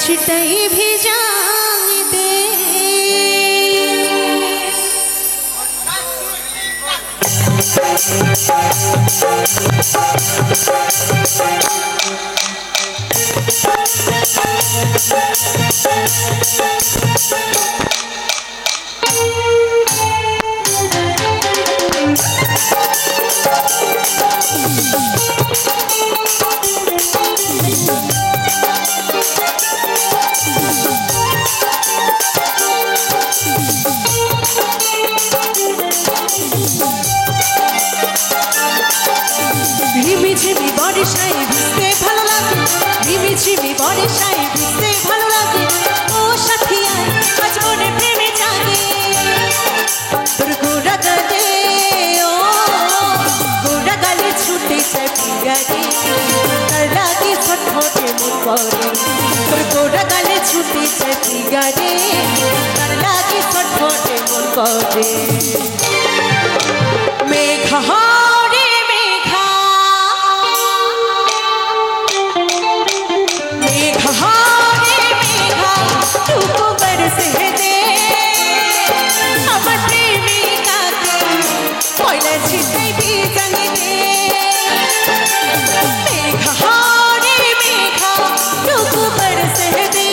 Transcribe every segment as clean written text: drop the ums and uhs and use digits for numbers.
छिटाई भिजा दे ঝিমি বর্ষায় ভিজতে ভালো লাগে ঝিমি ঝিমি বর্ষায় ভিজতে ভালো লাগে ও সাথী আয় আজ মনে প্রেমে জাগে তোর গোড়া গালে ও গোড়া গালে ছুটে যায় পিয়ারে তার লাগে ছটফটে মন করে তোর গোড়া গালে ছুটে যায় পিয়ারে তার লাগে ছটফটে মন করে মেঘা छिटाई भिजा दे मेघा रे मेघा टुकु बरसे दे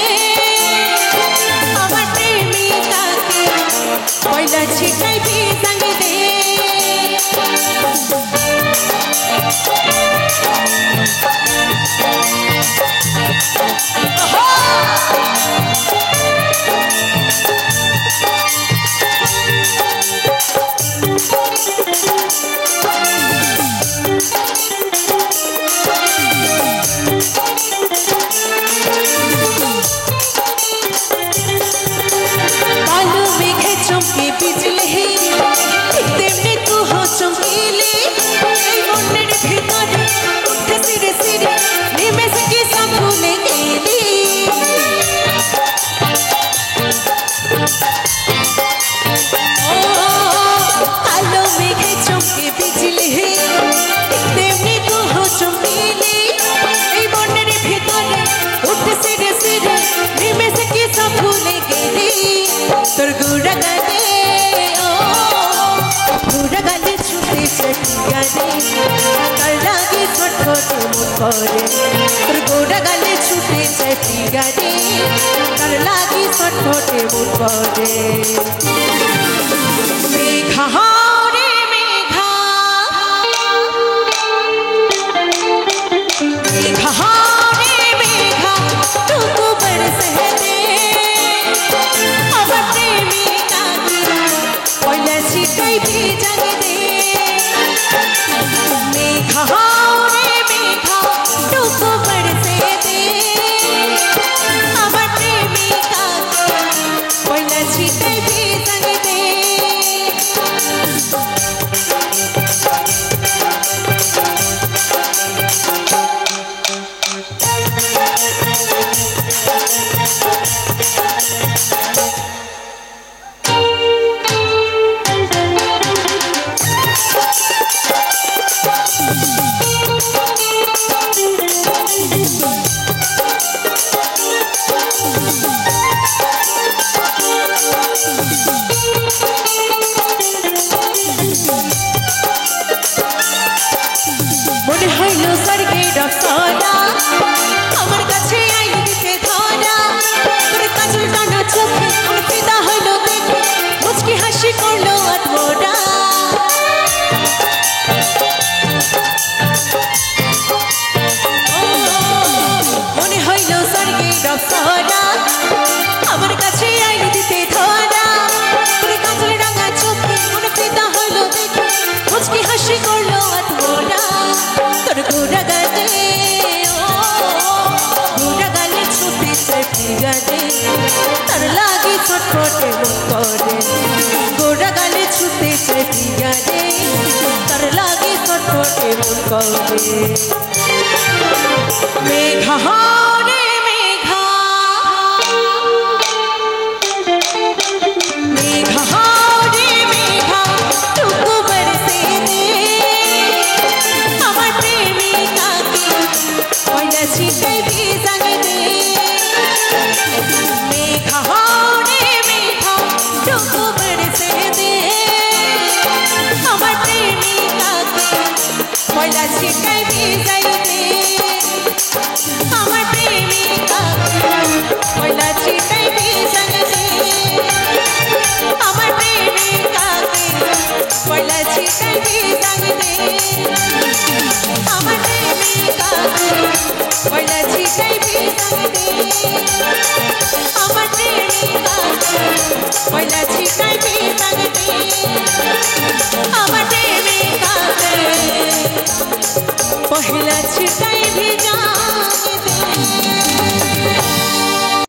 আমার প্রেমিকাকে পয়লা छिटाई भिजा दे তোর গোড়া গালে ও গোড়া গালে ছুটে চটিয়ারে তার লাগে ছটফটে মন করে তোর গোড়া গালে ছুটে চটিয়ারে তার লাগে ছটফটে মন করে মেঘা রে মেঘা মেঘা রে মেঘা টুকু বরসে দে छिटाई भिजा दे मेघा रे मेघा टुकु बरसे दे আমার প্রেমিকাকে পয়লা छिटाई भिजा दे মনে হইল স্বর্গের অপ্সরা আমার কাছে আইল দিতে ধরা তোর কাজল টানা চোখে আমার ফিদা হইল দেখে মুচকি হাসি করলো আত্মরা মনে হইল স্বর্গের অপ্সরা আমার কাছে আইল দিতে ধরা তোর কাজল রাঙা চোখে আমার ফিদা হইল দেখে মুচকি হাসি করলো আত্মরা তোর গোড়া গালে ও গোড়া গালে ছুটে চটিয়া দে তার লাগে ছটফটে মন করে গোড়া গালে ছুটে চটিয়া দে তার লাগে ছটফটে মন করে মেঘা রে মেঘা মেঘা রে মেঘা টুকু বরসে দে আমার প্রেমিকাকে পয়লা छिटाई भिजा दे ছিটাই ভিজাই দে আমার প্রেমিকাকে পয়লা ছিটাই ভিজাই দে আমার প্রেমিকাকে পয়লা ছিটাই ভিজাই দে আমার প্রেমিকাকে পয়লা ছিটাই ভিজাই দে আমার প্রেমিকাকে পয়লা ছিটাই ভিজাই দে আমার প্রেমিকাকে পয়লা ছিটাই ভিজাই